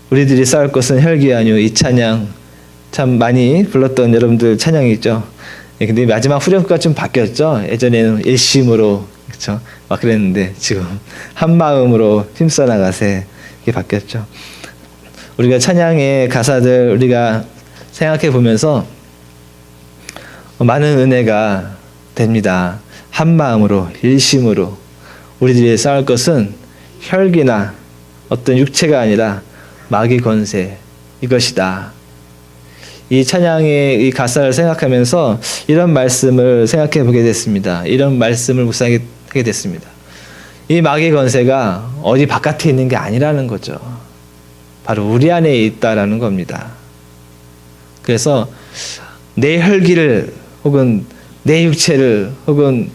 우리들이 쌓을 것은 혈기 아니요. 이 찬양 참 많이 불렀던 여러분들 찬양이죠. 근데 마지막 후렴구가 좀 바뀌었죠. 예전에는 일심으로 그렇죠. 막 그랬는데 지금 한 마음으로 힘써 나가세 이게 바뀌었죠. 우리가 찬양의 가사들 우리가 생각해 보면서 많은 은혜가 됩니다. 한 마음으로 일심으로 우리들이 쌓을 것은 혈기나 어떤 육체가 아니라 마귀 권세 이것이다. 이 찬양의 이 가사를 생각하면서 이런 말씀을 생각해 보게 됐습니다. 이런 말씀을 묵상하게 됐습니다. 이 마귀 권세가 어디 바깥에 있는 게 아니라는 거죠. 바로 우리 안에 있다라는 겁니다. 그래서 내 혈기를 혹은 내 육체를 혹은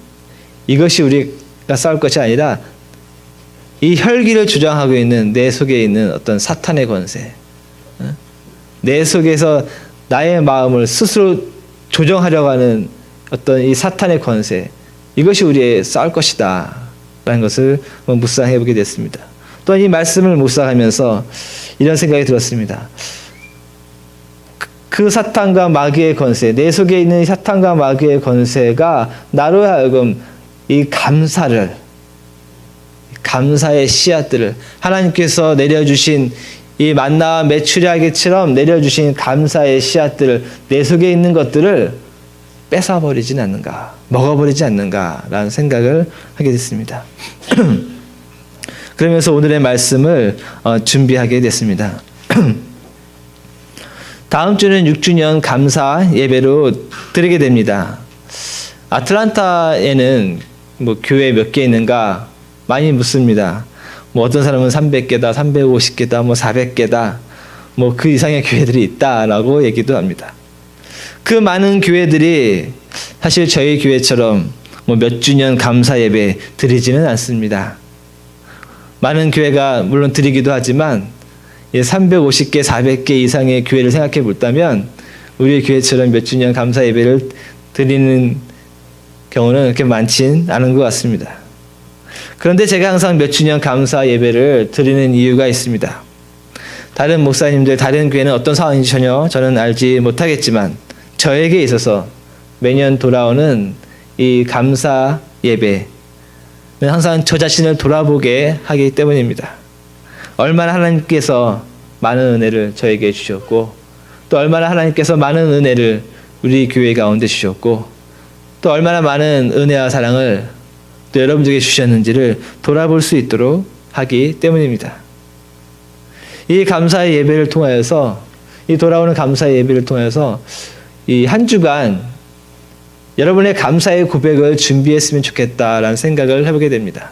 이것이 우리가 싸울 것이 아니라 이 혈기를 주장하고 있는 내 속에 있는 어떤 사탄의 권세, 내 속에서 나의 마음을 스스로 조정하려고 하는 어떤 이 사탄의 권세, 이것이 우리의 싸울 것이다 라는 것을 묵상해 보게 됐습니다. 또한 이 말씀을 묵상하면서 이런 생각이 들었습니다. 그 사탄과 마귀의 권세, 내 속에 있는 사탄과 마귀의 권세가 나로 하여금 이 감사의 씨앗들을 하나님께서 내려주신 이 만나와 메추리알기처럼 내려주신 감사의 씨앗들을 내 속에 있는 것들을 뺏어버리진 않는가, 먹어버리지 않는가라는 생각을 하게 됐습니다. 그러면서 오늘의 말씀을 준비하게 됐습니다. 다음 주는 6주년 감사 예배로 드리게 됩니다. 아틀란타에는 뭐 교회 몇 개 있는가 많이 묻습니다. 뭐 어떤 사람은 300개다, 350개다, 뭐 400개다, 뭐 그 이상의 교회들이 있다라고 얘기도 합니다. 그 많은 교회들이 사실 저희 교회처럼 뭐 몇 주년 감사 예배 드리지는 않습니다. 많은 교회가 물론 드리기도 하지만 350개, 400개 이상의 교회를 생각해 볼다면 우리 교회처럼 몇 주년 감사 예배를 드리는 경우는 그렇게 많진 않은 것 같습니다. 그런데 제가 항상 몇 주년 감사 예배를 드리는 이유가 있습니다. 다른 목사님들, 다른 교회는 어떤 상황인지 전혀 저는 알지 못하겠지만 저에게 있어서 매년 돌아오는 이 감사 예배는 항상 저 자신을 돌아보게 하기 때문입니다. 얼마나 하나님께서 많은 은혜를 저에게 주셨고 또 얼마나 하나님께서 많은 은혜를 우리 교회 가운데 주셨고 또 얼마나 많은 은혜와 사랑을 또 여러분들에게 주셨는지를 돌아볼 수 있도록 하기 때문입니다. 이 감사의 예배를 통하여서 이 돌아오는 감사의 예배를 통해서 이 한 주간 여러분의 감사의 고백을 준비했으면 좋겠다라는 생각을 해보게 됩니다.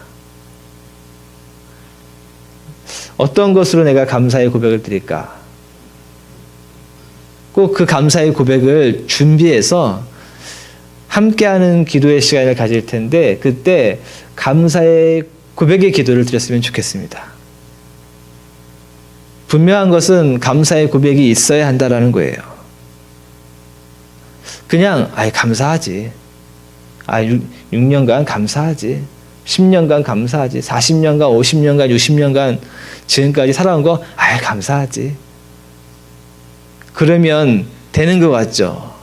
어떤 것으로 내가 감사의 고백을 드릴까? 꼭 그 감사의 고백을 준비해서 함께하는 기도의 시간을 가질 텐데 그때 감사의 고백의 기도를 드렸으면 좋겠습니다. 분명한 것은 감사의 고백이 있어야 한다라는 거예요. 그냥 감사하지. 6년간 감사하지. 10년간 감사하지. 40년간, 50년간, 60년간 지금까지 살아온 거 감사하지. 그러면 되는 것 같죠?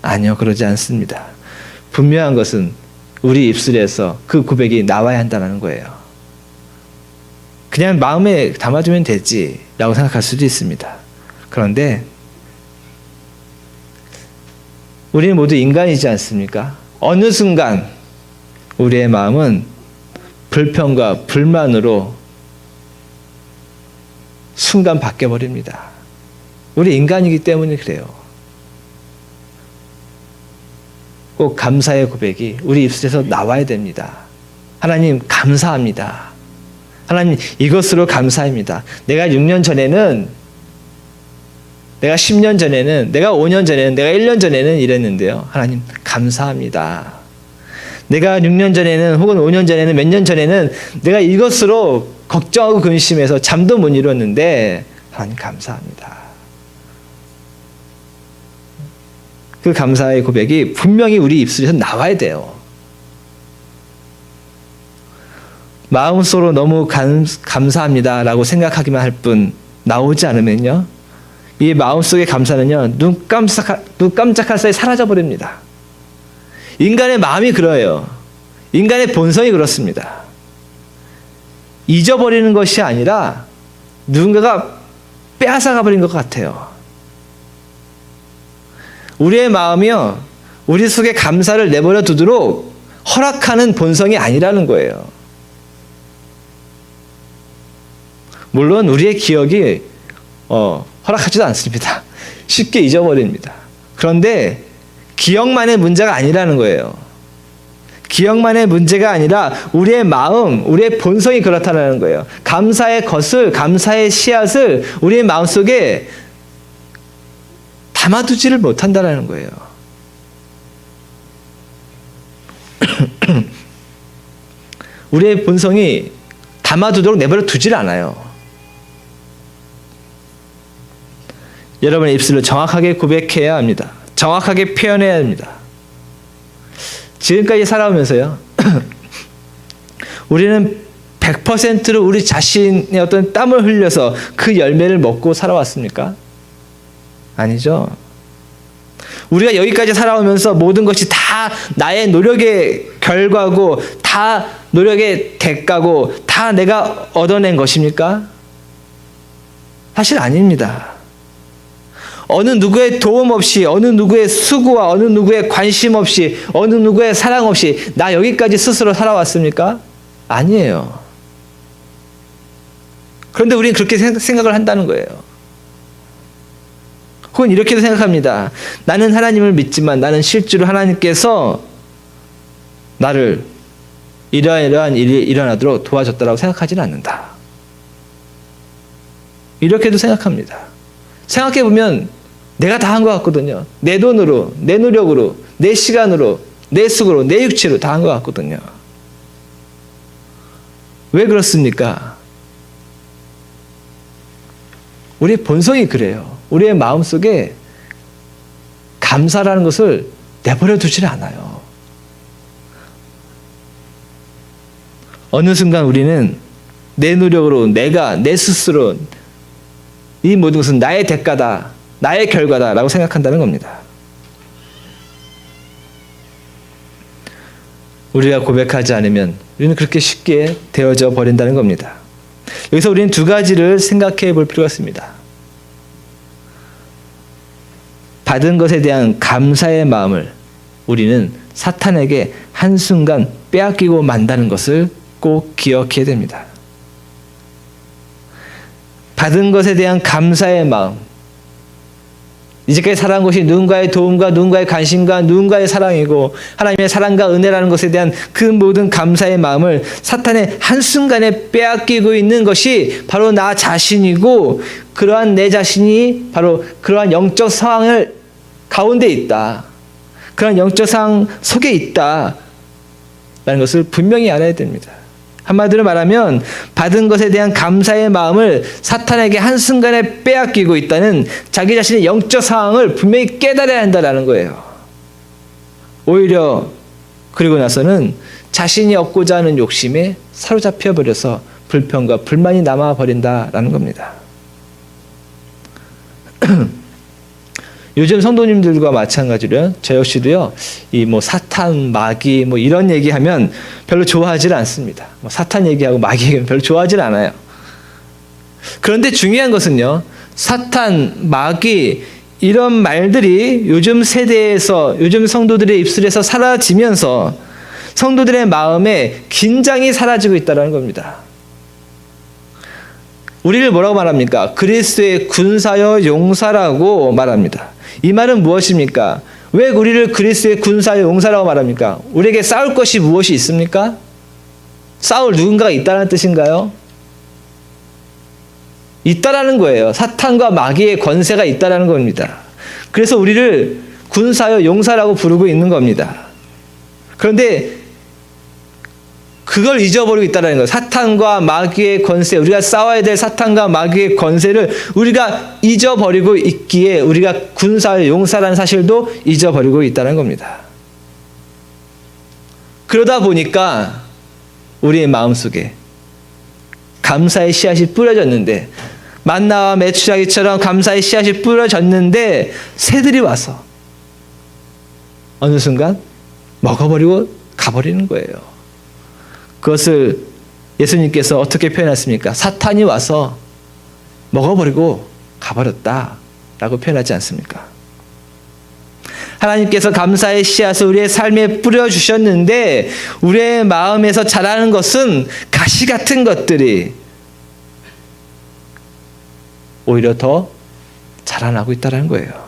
아니요, 그러지 않습니다. 분명한 것은 우리 입술에서 그 고백이 나와야 한다는 거예요. 그냥 마음에 담아두면 되지라고 생각할 수도 있습니다. 그런데 우리 모두 인간이지 않습니까? 어느 순간 우리의 마음은 불평과 불만으로 순간 바뀌어버립니다. 우리 인간이기 때문에 그래요. 꼭 감사의 고백이 우리 입술에서 나와야 됩니다. 하나님 감사합니다. 하나님 이것으로 감사합니다. 내가 6년 전에는, 내가 10년 전에는, 내가 5년 전에는, 내가 1년 전에는 이랬는데요. 하나님 감사합니다. 내가 6년 전에는 혹은 5년 전에는 몇 년 전에는 내가 이것으로 걱정하고 근심해서 잠도 못 이뤘는데 하나님 감사합니다. 그 감사의 고백이 분명히 우리 입술에서 나와야 돼요. 마음속으로 너무 감사합니다라고 생각하기만 할 뿐 나오지 않으면요, 이 마음속의 감사는요, 눈 깜짝할 사이에 사라져버립니다. 인간의 마음이 그래요. 인간의 본성이 그렇습니다. 잊어버리는 것이 아니라 누군가가 빼앗아가 버린 것 같아요. 우리의 마음이요, 우리 속에 감사를 내버려 두도록 허락하는 본성이 아니라는 거예요. 물론 우리의 기억이 허락하지도 않습니다. 쉽게 잊어버립니다. 그런데 기억만의 문제가 아니라는 거예요. 기억만의 문제가 아니라 우리의 마음, 우리의 본성이 그렇다는 거예요. 감사의 것을, 감사의 씨앗을 우리의 마음속에 담아두지를 못한다는 거예요. 우리의 본성이 담아두도록 내버려 두질 않아요. 여러분의 입술로 정확하게 고백해야 합니다. 정확하게 표현해야 합니다. 지금까지 살아오면서요, 우리는 100%로 우리 자신의 어떤 땀을 흘려서 그 열매를 먹고 살아왔습니까? 아니죠. 우리가 여기까지 살아오면서 모든 것이 다 나의 노력의 결과고, 다 노력의 대가고, 다 내가 얻어낸 것입니까? 사실 아닙니다. 어느 누구의 도움 없이, 어느 누구의 수고와 어느 누구의 관심 없이, 어느 누구의 사랑 없이 나 여기까지 스스로 살아왔습니까? 아니에요. 그런데 우리는 그렇게 생각을 한다는 거예요. 혹은 이렇게도 생각합니다. 나는 하나님을 믿지만 나는 실제로 하나님께서 나를 이러한 일이 일어나도록 도와줬다라고 생각하지는 않는다. 이렇게도 생각합니다. 생각해보면 내가 다 한 것 같거든요. 내 돈으로, 내 노력으로, 내 시간으로, 내 수고로, 내 육체로 다 한 것 같거든요. 왜 그렇습니까? 우리의 본성이 그래요. 우리의 마음속에 감사라는 것을 내버려 두질 않아요. 어느 순간 우리는 내 노력으로, 내 스스로 이 모든 것은 나의 대가다, 나의 결과다라고 생각한다는 겁니다. 우리가 고백하지 않으면 우리는 그렇게 쉽게 되어져 버린다는 겁니다. 여기서 우리는 두 가지를 생각해 볼 필요가 있습니다. 받은 것에 대한 감사의 마음을 우리는 사탄에게 한순간 빼앗기고 만다는 것을 꼭 기억해야 됩니다. 받은 것에 대한 감사의 마음, 이제까지 살아온 것이 누군가의 도움과 누군가의 관심과 누군가의 사랑이고 하나님의 사랑과 은혜라는 것에 대한 그 모든 감사의 마음을 사탄의 한순간에 빼앗기고 있는 것이 바로 나 자신이고, 그러한 내 자신이 바로 그러한 영적 상황을 가운데 있다, 그런 영적 상황 속에 있다 라는 것을 분명히 알아야 됩니다. 한마디로 말하면 받은 것에 대한 감사의 마음을 사탄에게 한순간에 빼앗기고 있다는 자기 자신의 영적 상황을 분명히 깨달아야 한다는 거예요. 오히려 그리고 나서는 자신이 얻고자 하는 욕심에 사로잡혀 버려서 불평과 불만이 남아버린다라는 겁니다. 요즘 성도님들과 마찬가지로요, 저 역시도요, 이 사탄, 마귀 이런 얘기하면 별로 좋아하지 않습니다. 사탄 얘기하고 마귀 얘기하면 별로 좋아하지 않아요. 그런데 중요한 것은요, 사탄, 마귀 이런 말들이 요즘 세대에서, 요즘 성도들의 입술에서 사라지면서 성도들의 마음에 긴장이 사라지고 있다는 겁니다. 우리를 뭐라고 말합니까? 그리스도의 군사여 용사라고 말합니다. 이 말은 무엇입니까? 왜 우리를 그리스도의 군사여 용사라고 말합니까? 우리에게 싸울 것이 무엇이 있습니까? 싸울 누군가가 있다는 뜻인가요? 있다라는 거예요. 사탄과 마귀의 권세가 있다라는 겁니다. 그래서 우리를 군사여 용사라고 부르고 있는 겁니다. 그런데 그걸 잊어버리고 있다는 거예요. 사탄과 마귀의 권세, 우리가 싸워야 될 사탄과 마귀의 권세를 우리가 잊어버리고 있기에 우리가 군사의 용사라는 사실도 잊어버리고 있다는 겁니다. 그러다 보니까 우리의 마음속에 감사의 씨앗이 뿌려졌는데 만나와 메추라기처럼 감사의 씨앗이 뿌려졌는데 새들이 와서 어느 순간 먹어버리고 가버리는 거예요. 그것을 예수님께서 어떻게 표현했습니까? 사탄이 와서 먹어버리고 가버렸다라고 표현하지 않습니까? 하나님께서 감사의 씨앗을 우리의 삶에 뿌려주셨는데 우리의 마음에서 자라는 것은 가시 같은 것들이 오히려 더 자라나고 있다는 거예요.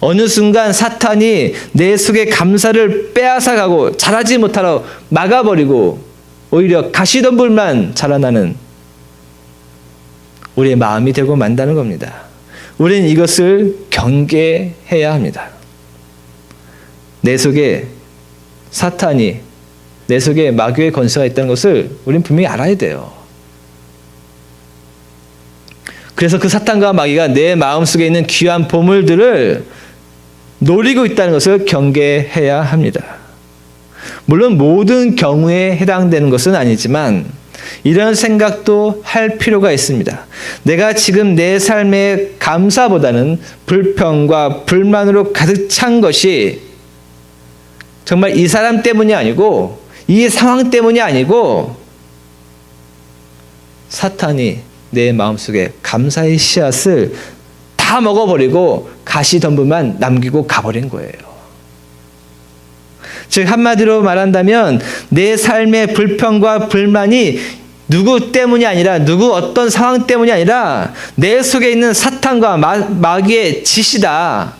어느 순간 사탄이 내 속의 감사를 빼앗아가고 자라지 못하러 막아버리고 오히려 가시덤불만 자라나는 우리의 마음이 되고 만다는 겁니다. 우리는 이것을 경계해야 합니다. 내 속에 사탄이, 내 속에 마귀의 권세가 있다는 것을 우리는 분명히 알아야 돼요. 그래서 그 사탄과 마귀가 내 마음속에 있는 귀한 보물들을 노리고 있다는 것을 경계해야 합니다. 물론 모든 경우에 해당되는 것은 아니지만 이런 생각도 할 필요가 있습니다. 내가 지금 내 삶의 감사보다는 불평과 불만으로 가득 찬 것이 정말 이 사람 때문이 아니고 이 상황 때문이 아니고 사탄이 내 마음속에 감사의 씨앗을 다 먹어버리고 가시덤불만 남기고 가버린 거예요. 즉 한마디로 말한다면 내 삶의 불평과 불만이 누구 때문이 아니라 누구 어떤 상황 때문이 아니라 내 속에 있는 사탄과 마귀의 짓이다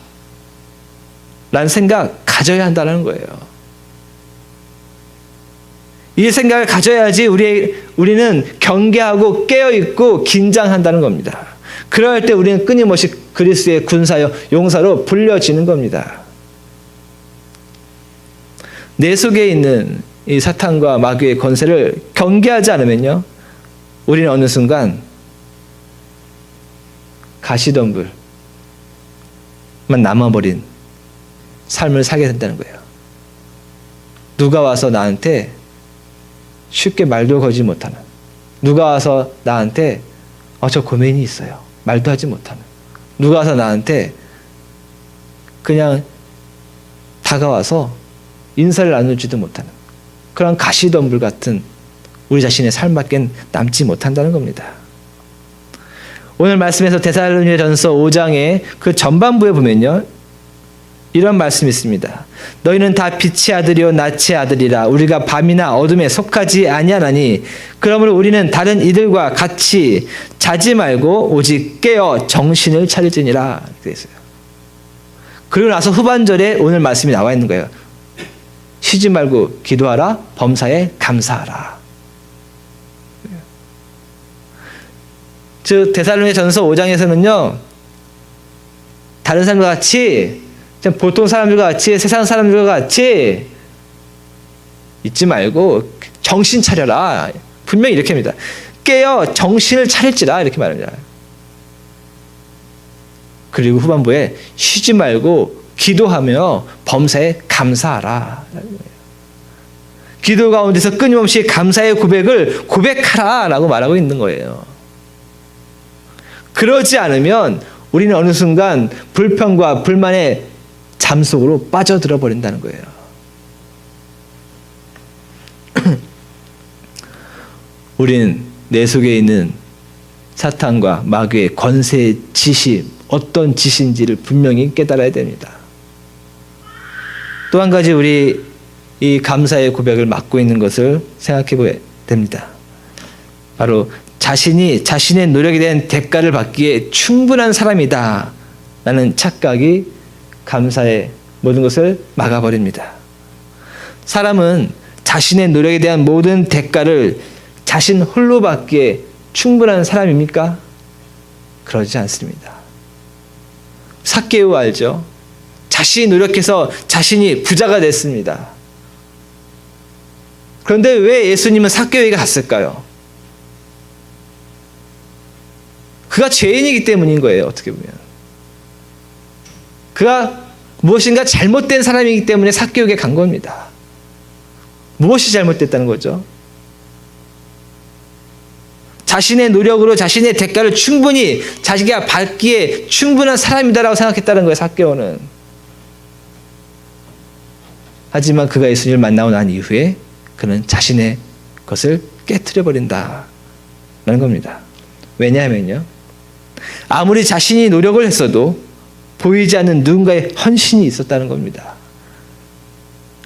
라는 생각 가져야 한다는 거예요. 이 생각을 가져야지 우리는 경계하고 깨어있고 긴장한다는 겁니다. 그럴 때 우리는 끊임없이 그리스도의 군사요 용사로 불려지는 겁니다. 내 속에 있는 이 사탄과 마귀의 권세를 경계하지 않으면요, 우리는 어느 순간 가시덤불만 남아버린 삶을 살게 된다는 거예요. 누가 와서 나한테 쉽게 말도 걸지 못하는, 누가 와서 나한테 저 고민이 있어요, 말도 하지 못하는, 누가 와서 나한테 그냥 다가와서 인사를 나누지도 못하는 그런 가시덤불 같은 우리 자신의 삶밖에 남지 못한다는 겁니다. 오늘 말씀에서 데살로니가전서 5장의 그 전반부에 보면요, 이런 말씀이 있습니다. 너희는 다 빛의 아들이요 낮의 아들이라. 우리가 밤이나 어둠에 속하지 아니하나니 그러므로 우리는 다른 이들과 같이 자지 말고 오직 깨어 정신을 차릴지니라. 되어 있어요. 그리고 나서 후반절에 오늘 말씀이 나와 있는 거예요. 쉬지 말고 기도하라, 범사에 감사하라. 즉 데살로니가전서 5장에서는요, 다른 사람과 같이, 보통 사람들과 같이, 세상 사람들과 같이 있지 말고 정신 차려라. 분명히 이렇게 합니다. 깨어 정신을 차릴지라, 이렇게 말합니다. 그리고 후반부에 쉬지 말고 기도하며 범사에 감사하라. 기도 가운데서 끊임없이 감사의 고백을 고백하라라고 말하고 있는 거예요. 그러지 않으면 우리는 어느 순간 불평과 불만의 잠속으로 빠져들어 버린다는 거예요. 우리는 내 속에 있는 사탄과 마귀의 권세의 짓이 어떤 짓인지를 분명히 깨달아야 됩니다. 또 한 가지 우리 이 감사의 고백을 맡고 있는 것을 생각해 봐야 됩니다. 바로 자신이 자신의 노력에 대한 대가를 받기에 충분한 사람이다 라는 착각이 감사의 모든 것을 막아버립니다. 사람은 자신의 노력에 대한 모든 대가를 자신 홀로 받기에 충분한 사람입니까? 그러지 않습니다. 삭개오 알죠? 자신이 노력해서 자신이 부자가 됐습니다. 그런데 왜 예수님은 삭개오에게 갔을까요? 그가 죄인이기 때문인 거예요. 어떻게 보면 그가 무엇인가 잘못된 사람이기 때문에 삭개오에게 간 겁니다. 무엇이 잘못됐다는 거죠? 자신의 노력으로 자신의 대가를 충분히 자기가 받기에 충분한 사람이다라고 생각했다는 거예요, 삭개오는. 하지만 그가 예수님을 만나고 난 이후에 그는 자신의 것을 깨트려 버린다라는 겁니다. 왜냐하면요, 아무리 자신이 노력을 했어도 보이지 않는 누군가의 헌신이 있었다는 겁니다.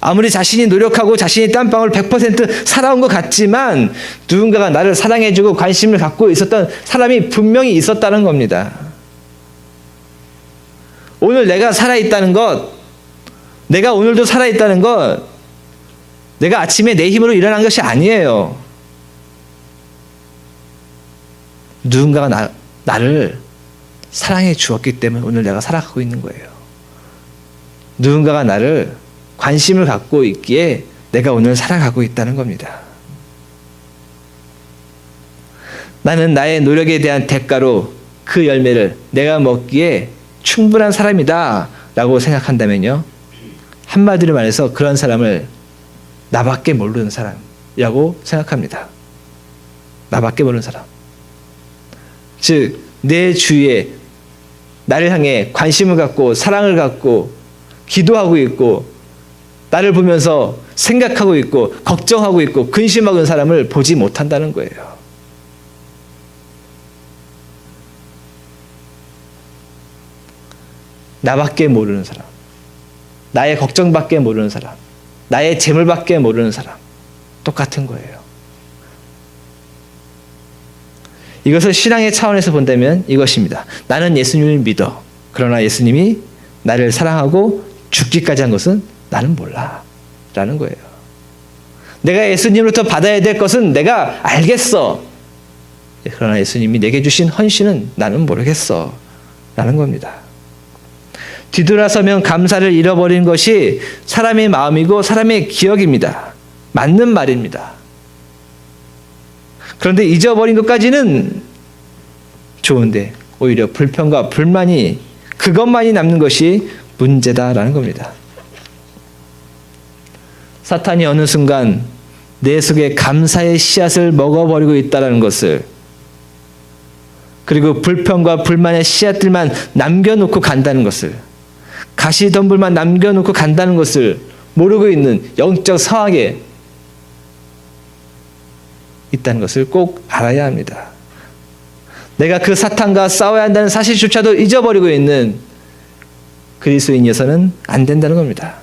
아무리 자신이 노력하고 자신이 땀방울 100% 살아온 것 같지만 누군가가 나를 사랑해주고 관심을 갖고 있었던 사람이 분명히 있었다는 겁니다. 오늘 내가 살아있다는 것, 내가 오늘도 살아있다는 것, 내가 아침에 내 힘으로 일어난 것이 아니에요. 누군가가 나를 사랑해 주었기 때문에 오늘 내가 살아가고 있는 거예요. 누군가가 나를 관심을 갖고 있기에 내가 오늘 살아가고 있다는 겁니다. 나는 나의 노력에 대한 대가로 그 열매를 내가 먹기에 충분한 사람이다 라고 생각한다면요, 한마디로 말해서 그런 사람을 나밖에 모르는 사람이라고 생각합니다. 나밖에 모르는 사람. 즉, 내 주위에 나를 향해 관심을 갖고 사랑을 갖고 기도하고 있고 나를 보면서 생각하고 있고 걱정하고 있고 근심하고 있는 사람을 보지 못한다는 거예요. 나밖에 모르는 사람, 나의 걱정밖에 모르는 사람, 나의 재물밖에 모르는 사람, 똑같은 거예요. 이것을 신앙의 차원에서 본다면 이것입니다. 나는 예수님을 믿어. 그러나 예수님이 나를 사랑하고 죽기까지 한 것은 나는 몰라 라는 거예요. 내가 예수님으로부터 받아야 될 것은 내가 알겠어. 그러나 예수님이 내게 주신 헌신은 나는 모르겠어 라는 겁니다. 뒤돌아서면 감사를 잃어버린 것이 사람의 마음이고 사람의 기억입니다. 맞는 말입니다. 그런데 잊어버린 것까지는 좋은데 오히려 불평과 불만이, 그것만이 남는 것이 문제다라는 겁니다. 사탄이 어느 순간 내 속에 감사의 씨앗을 먹어버리고 있다는 것을, 그리고 불평과 불만의 씨앗들만 남겨놓고 간다는 것을, 가시덤불만 남겨놓고 간다는 것을 모르고 있는 영적 상황에 있다는 것을 꼭 알아야 합니다. 내가 그 사탄과 싸워야 한다는 사실조차도 잊어버리고 있는 그리스도인이어서는 안 된다는 겁니다.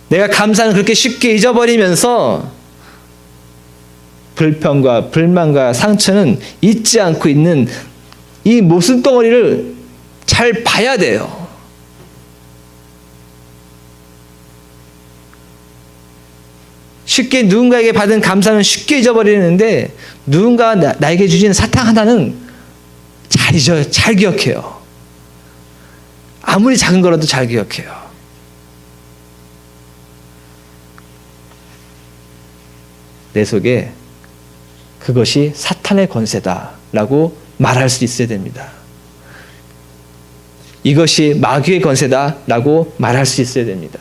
내가 감사는 그렇게 쉽게 잊어버리면서 불평과 불만과 상처는 잊지 않고 있는 이 모순덩어리를 잘 봐야 돼요. 쉽게 누군가에게 받은 감사는 쉽게 잊어버리는데 누군가가 나에게 주신 사탕 하나는 잘 기억해요. 아무리 작은 거라도 잘 기억해요. 내 속에 그것이 사탄의 권세다라고 말할 수 있어야 됩니다. 이것이 마귀의 권세다라고 말할 수 있어야 됩니다.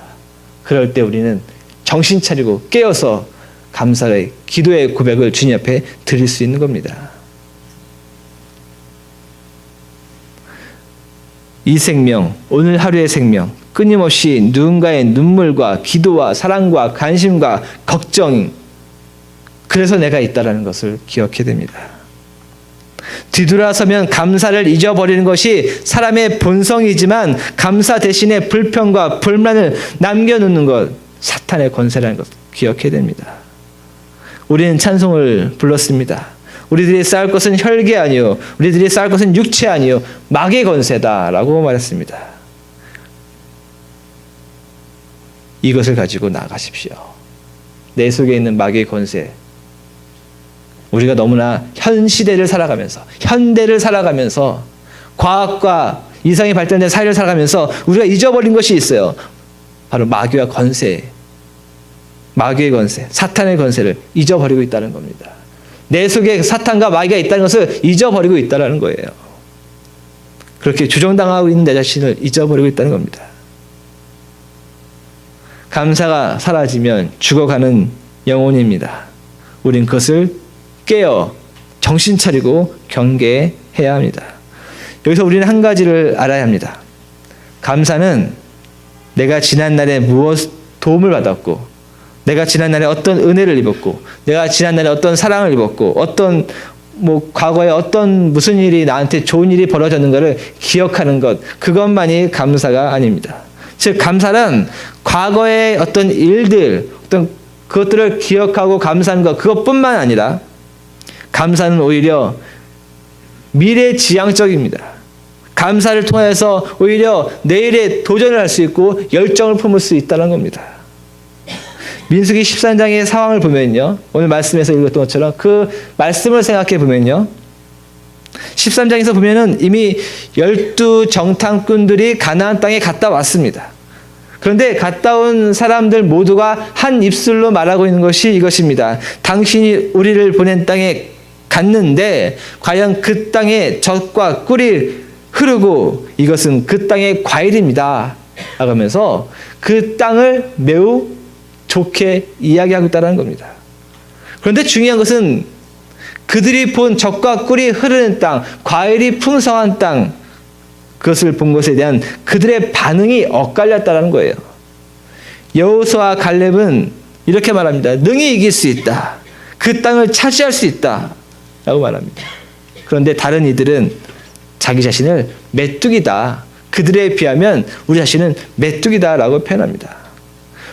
그럴 때 우리는 정신 차리고 깨어서 감사의 기도의 고백을 주님 앞에 드릴 수 있는 겁니다. 이 생명, 오늘 하루의 생명, 끊임없이 누군가의 눈물과 기도와 사랑과 관심과 걱정, 그래서 내가 있다는 것을 기억해야 됩니다. 뒤돌아서면 감사를 잊어버리는 것이 사람의 본성이지만 감사 대신에 불평과 불만을 남겨놓는 것, 사탄의 권세라는 것 기억해야 됩니다. 우리는 찬송을 불렀습니다. 우리들이 쌓을 것은 혈계 아니요, 우리들이 쌓을 것은 육체 아니요, 마귀의 권세다라고 말했습니다. 이것을 가지고 나아가십시오. 내 속에 있는 마귀의 권세, 우리가 너무나 현대를 살아가면서 과학과 이상이 발전된 사회를 살아가면서 우리가 잊어버린 것이 있어요. 바로 마귀와 권세, 마귀의 권세, 사탄의 권세를 잊어버리고 있다는 겁니다. 내 속에 사탄과 마귀가 있다는 것을 잊어버리고 있다는 거예요. 그렇게 주정당하고 있는 내 자신을 잊어버리고 있다는 겁니다. 감사가 사라지면 죽어가는 영혼입니다. 우린 그것을 깨어 정신 차리고 경계해야 합니다. 여기서 우리는 한 가지를 알아야 합니다. 감사는 내가 지난날에 무엇 도움을 받았고, 내가 지난날에 어떤 은혜를 입었고, 내가 지난날에 어떤 사랑을 입었고, 어떤 과거에 어떤 무슨 일이 나한테 좋은 일이 벌어졌는가를 기억하는 것, 그것만이 감사가 아닙니다. 즉 감사는 과거의 어떤 일들, 어떤 그것들을 기억하고 감사하는 것, 그것뿐만 아니라 감사는 오히려 미래지향적입니다. 감사를 통해서 오히려 내일에 도전을 할 수 있고 열정을 품을 수 있다는 겁니다. 민수기 13장의 상황을 보면요, 오늘 말씀에서 읽었던 것처럼 그 말씀을 생각해 보면요, 13장에서 보면은 이미 12 정탐꾼들이 가나안 땅에 갔다 왔습니다. 그런데 갔다 온 사람들 모두가 한 입술로 말하고 있는 것이 이것입니다. 당신이 우리를 보낸 땅에 갔는데 과연 그 땅에 젖과 꿀이 흐르고 이것은 그 땅의 과일입니다 라고 하면서 그 땅을 매우 좋게 이야기하고 있다는 겁니다. 그런데 중요한 것은 그들이 본 젖과 꿀이 흐르는 땅, 과일이 풍성한 땅, 그것을 본 것에 대한 그들의 반응이 엇갈렸다는 거예요. 여호수아와 갈렙은 이렇게 말합니다. 능히 이길 수 있다. 그 땅을 차지할 수 있다 라고 말합니다. 그런데 다른 이들은 자기 자신을 메뚜기다, 그들에 비하면 우리 자신은 메뚜기다 라고 표현합니다.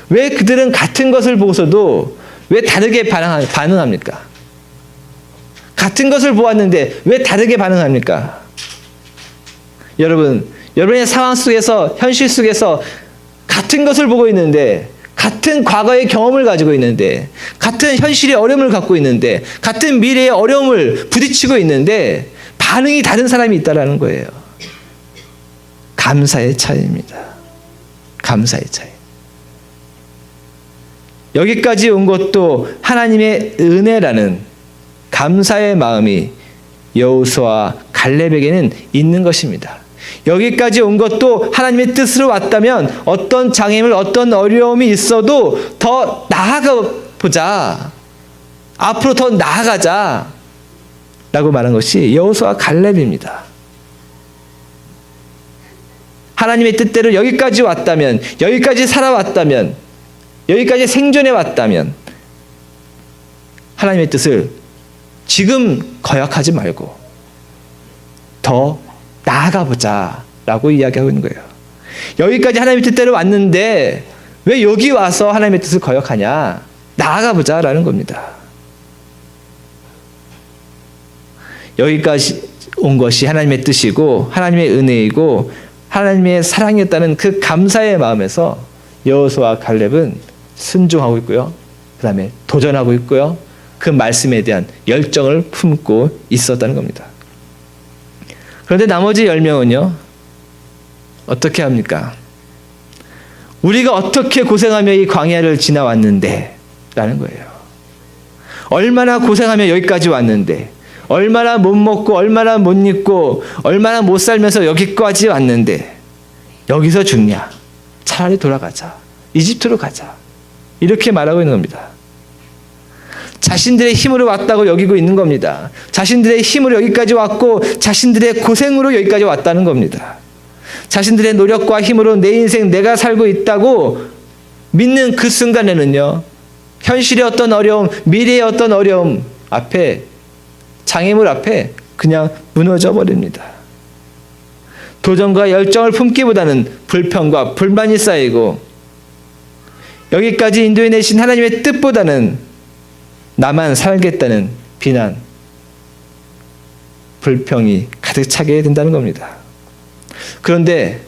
왜 그들은 같은 것을 보고서도 왜 다르게 반응합니까? 같은 것을 보았는데 왜 다르게 반응합니까? 여러분의 상황 속에서, 현실 속에서 같은 것을 보고 있는데, 같은 과거의 경험을 가지고 있는데, 같은 현실의 어려움을 갖고 있는데, 같은 미래의 어려움을 부딪히고 있는데 반응이 다른 사람이 있다는 거예요. 감사의 차이입니다. 감사의 차이. 여기까지 온 것도 하나님의 은혜라는 감사의 마음이 여호수아와 갈렙에게는 있는 것입니다. 여기까지 온 것도 하나님의 뜻으로 왔다면 어떤 장애물, 어떤 어려움이 있어도 더 나아가 보자, 앞으로 더 나아가자 라고 말한 것이 여호수아와 갈렙입니다. 하나님의 뜻대로 여기까지 왔다면, 여기까지 살아왔다면, 여기까지 생존해 왔다면 하나님의 뜻을 지금 거역하지 말고 더 나아가 보자 라고 이야기하고 있는 거예요. 여기까지 하나님의 뜻대로 왔는데 왜 여기 와서 하나님의 뜻을 거역하냐, 나아가 보자 라는 겁니다. 여기까지 온 것이 하나님의 뜻이고 하나님의 은혜이고 하나님의 사랑이었다는 그 감사의 마음에서 여호수아와 갈렙은 순종하고 있고요, 그 다음에 도전하고 있고요, 그 말씀에 대한 열정을 품고 있었다는 겁니다. 그런데 나머지 10명은요 어떻게 합니까? 우리가 어떻게 고생하며 이 광야를 지나왔는데 라는 거예요. 얼마나 고생하며 여기까지 왔는데, 얼마나 못 먹고 얼마나 못 입고 얼마나 못 살면서 여기까지 왔는데 여기서 죽냐, 차라리 돌아가자, 이집트로 가자, 이렇게 말하고 있는 겁니다. 자신들의 힘으로 왔다고 여기고 있는 겁니다. 자신들의 힘으로 여기까지 왔고 자신들의 고생으로 여기까지 왔다는 겁니다. 자신들의 노력과 힘으로 내 인생 내가 살고 있다고 믿는 그 순간에는요, 현실의 어떤 어려움, 미래의 어떤 어려움 앞에, 장애물 앞에 그냥 무너져 버립니다. 도전과 열정을 품기보다는 불평과 불만이 쌓이고, 여기까지 인도해내신 하나님의 뜻보다는 나만 살겠다는 비난, 불평이 가득 차게 된다는 겁니다. 그런데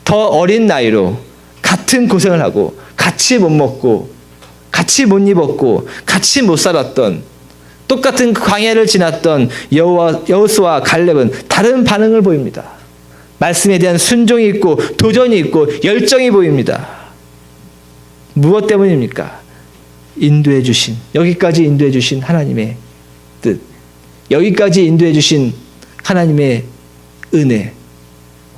더 어린 나이로 같은 고생을 하고 같이 못 먹고 같이 못 입었고 같이 못 살았던, 똑같은 광야를 지났던 여호수아와 갈렙은 다른 반응을 보입니다. 말씀에 대한 순종이 있고 도전이 있고 열정이 보입니다. 무엇 때문입니까? 인도해 주신, 여기까지 인도해 주신 하나님의 뜻, 여기까지 인도해 주신 하나님의 은혜,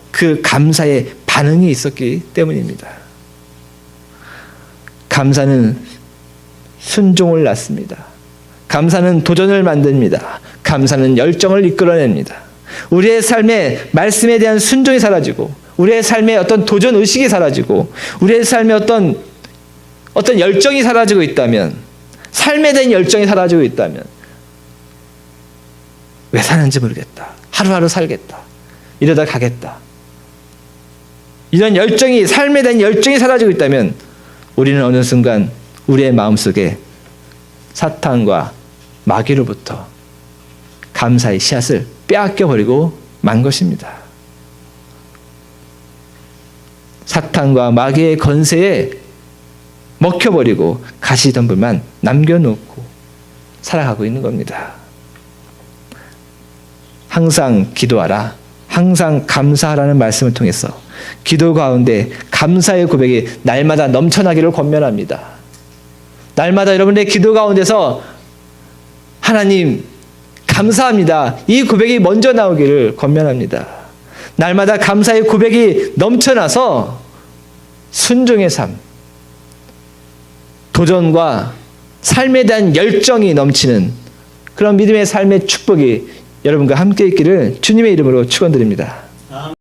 그 감사의 반응이 있었기 때문입니다. 감사는 순종을 낳습니다. 감사는 도전을 만듭니다. 감사는 열정을 이끌어냅니다. 우리의 삶에 말씀에 대한 순종이 사라지고, 우리의 삶에 어떤 도전 의식이 사라지고, 우리의 삶에 어떤 열정이 사라지고 있다면, 삶에 대한 열정이 사라지고 있다면, 왜 사는지 모르겠다. 하루하루 살겠다. 이러다 가겠다. 이런 열정이, 삶에 대한 열정이 사라지고 있다면 우리는 어느 순간 우리의 마음속에 사탄과 마귀로부터 감사의 씨앗을 빼앗겨 버리고 만 것입니다. 사탄과 마귀의 건세에 먹혀버리고 가시덤불만 남겨놓고 살아가고 있는 겁니다. 항상 기도하라, 항상 감사하라는 말씀을 통해서 기도 가운데 감사의 고백이 날마다 넘쳐나기를 권면합니다. 날마다 여러분의 기도 가운데서 하나님 감사합니다, 이 고백이 먼저 나오기를 권면합니다. 날마다 감사의 고백이 넘쳐나서 순종의 삶, 도전과 삶에 대한 열정이 넘치는 그런 믿음의 삶의 축복이 여러분과 함께 있기를 주님의 이름으로 축원드립니다.